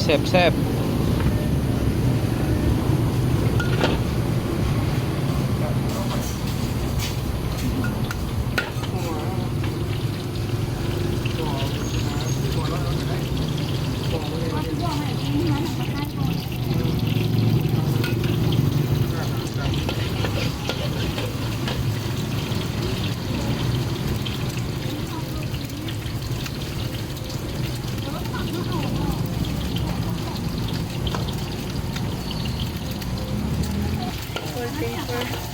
sep. Paper.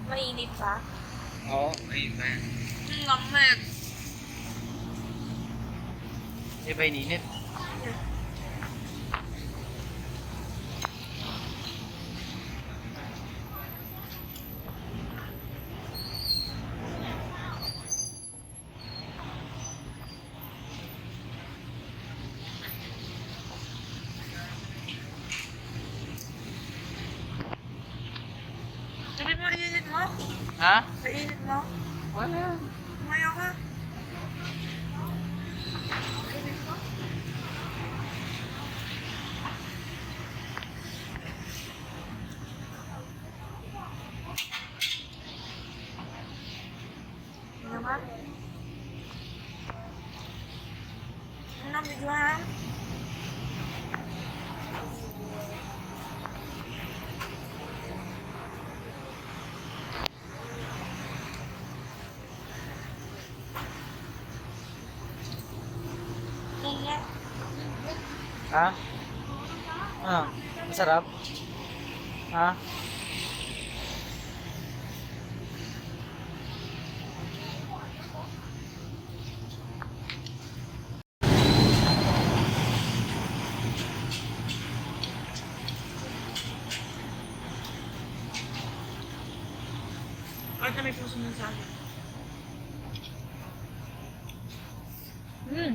Mainit pa? Oo, ayun na yan. Lamig. Di ba ininit? Sabi mo, init mo? Ha? Mainit mo? Wala. Umayaw ka. Init mo? Ano ba? Ano, bigyan? Ingat. Ha? Ano? Masarap? Ha? At may puso ng sabi. Hmm.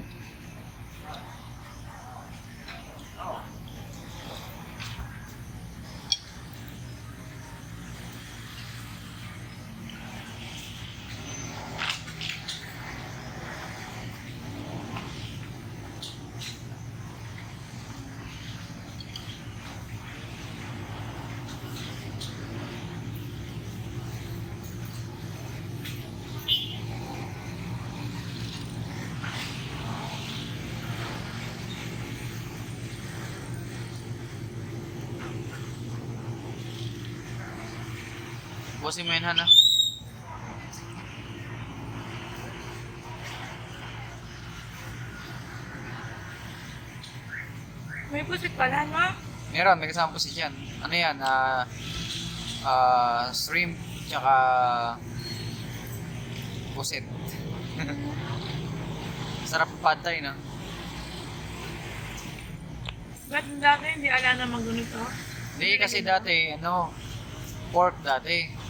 Busin mo yun, Han, ha? May pusit pala, no? Meron, may kasama po si Jan. Ano yan? Shrimp, tsaka pusit. Sarap ang pad thai, no? Ba't dati hindi ala na maggunito? Hindi, kasi dati, ano, pork dati.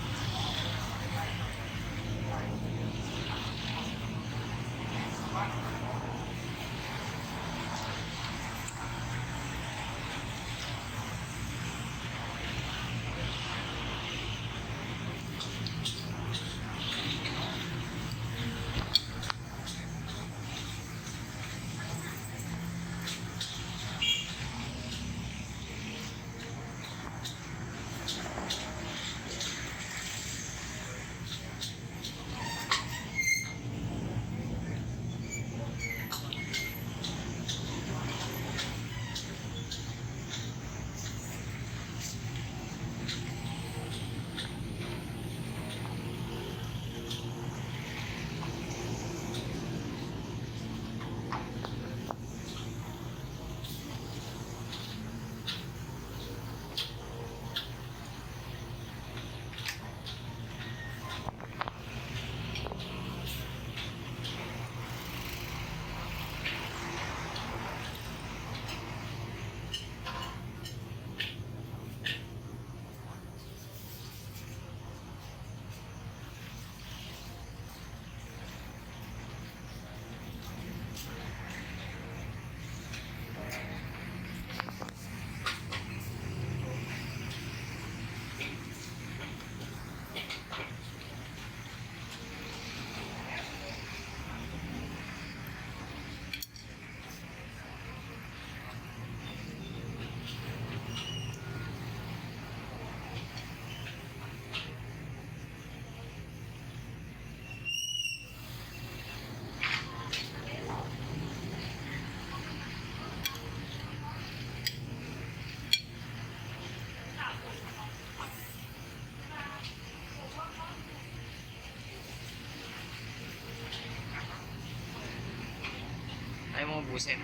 Ayaw mo busin.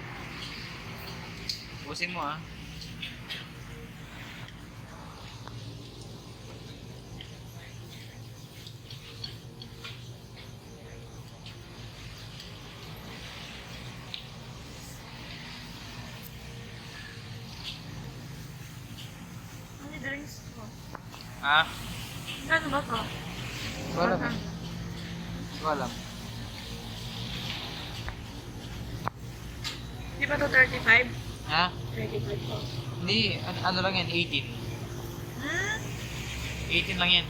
Busin mo, ha? Ano yung drinks ko? Ha? Ano ba to? Wala ba? Wala. Di ba to 35? Ha? 35 po. Hindi, ano lang yan, 18. Hmm? 18 lang yan.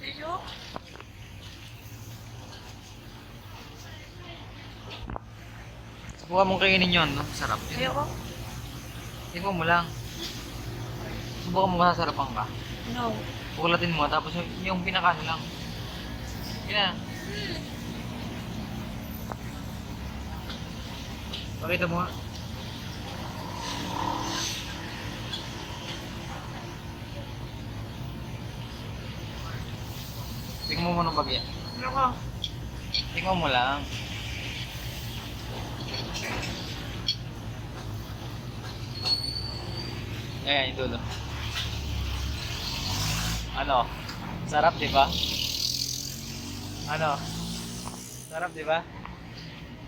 Tissue? Subukan mong kainin yun, no? Sarap yun. Ayoko. Tingnan mo lang. Subukan mo masasarapan ka. No. Pukulatin mo, tapos yung pinakano lang. Yun na. Pakita mo nga. Tingnan mo muna bagya. Ano ko? Tingnan mo lang. Ayan, yung dulo. Ano? Sarap, di ba? Ano? Sarap, di ba?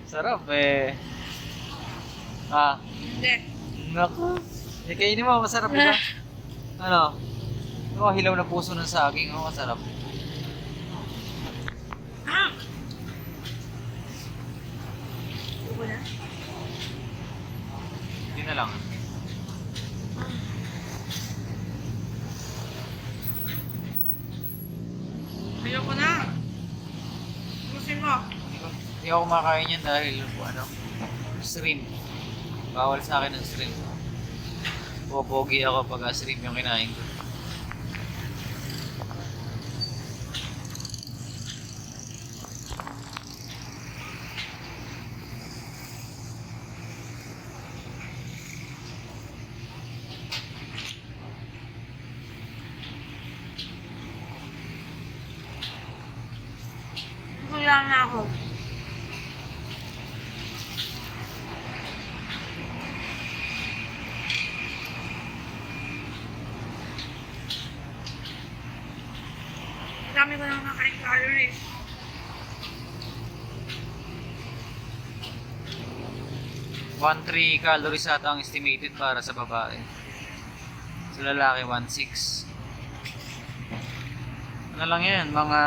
Sarap eh. Ah, Hindi. naku. Kainin mo, masarap, di ba? Ano? Oh, hilaw na puso ng saging. Oh, masarap. Ah! Ubo na? Hindi na lang. Ayoko na. Gusin mo. Hindi ako kumakain yan dahil ano, shrimp. Bawal sa akin ng shrimp. Popogi ako pag shrimp yung kinain ko. Kulang na ako. Dami ko nang nakain calories. One 3 calories ata ang estimated para sa babae. Sa lalaki, 1.6. Ano lang yan? Mga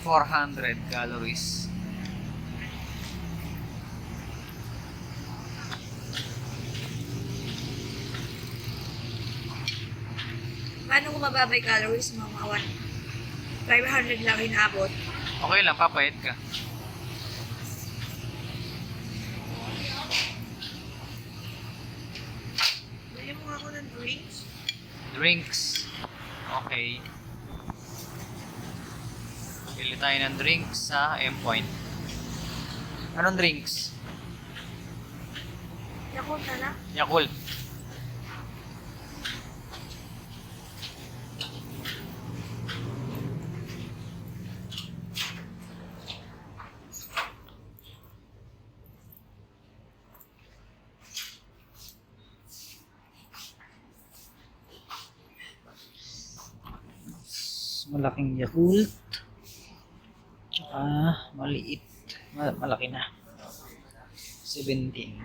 400 calories. Paano kung mababay calories mo? Mga 500 lang inabot. Okay lang, papayat ka. Bili mo ako ng drinks. Drinks. Okay. Pili tayo ng drinks sa M-Point. Anong drinks? Yakult na lang. Yakult. Malaking Yakult. Tsaka maliit. Malaki na. 17.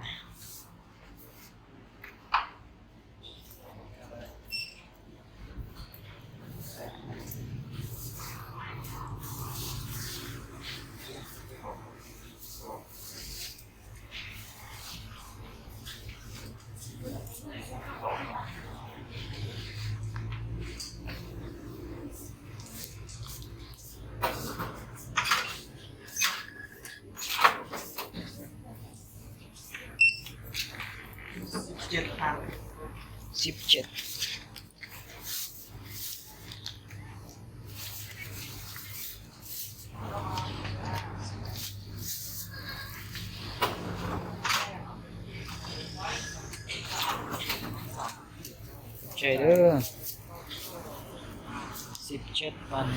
Sipchet. Cheddar. Sipchet pan.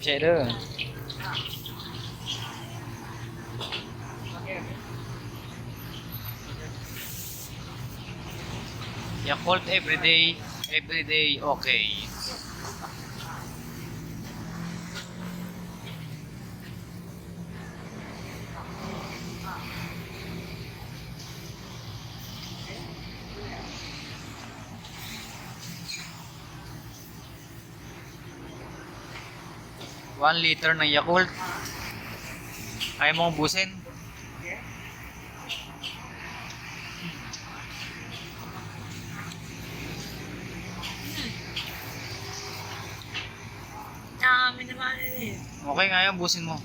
Cheddar. Yakult everyday okay. 1 liter ng Yakult. Ayaw mo ubusin? Dami naman eh. Okay nga yun, ubusin mo.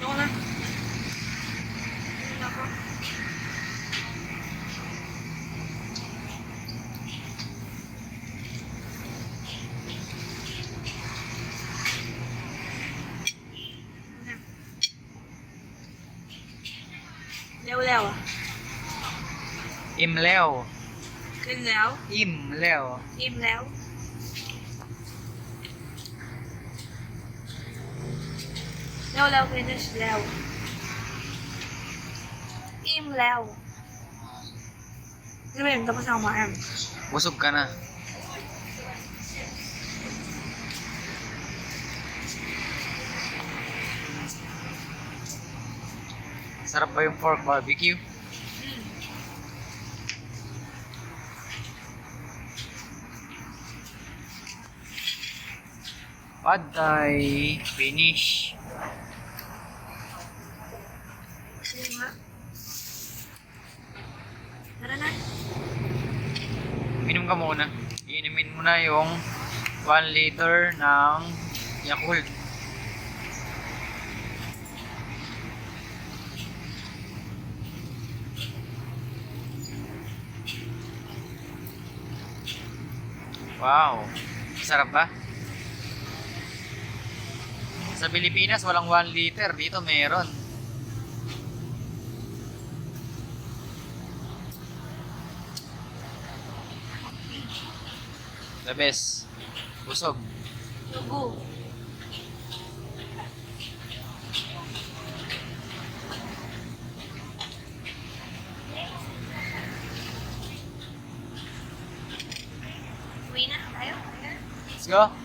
Ako na. Ano ako? Lew-lew. Imlew. Kinlew. Imlew. Imlew. Lew-lew finish lew. Imlew. Sabihin, tapos na kumain. Busog ka na. Sarap ba yung pork barbecue? Pad Thai. Finish. Sige nga. Tara na. Minom ka muna. Iinumin mo na yung 1 liter ng Yakult. Wow. Sarap ba? Sa Pilipinas, walang 1 liter. Dito meron. The best. Busog. Lugo. Uwi na tayo. Let's go.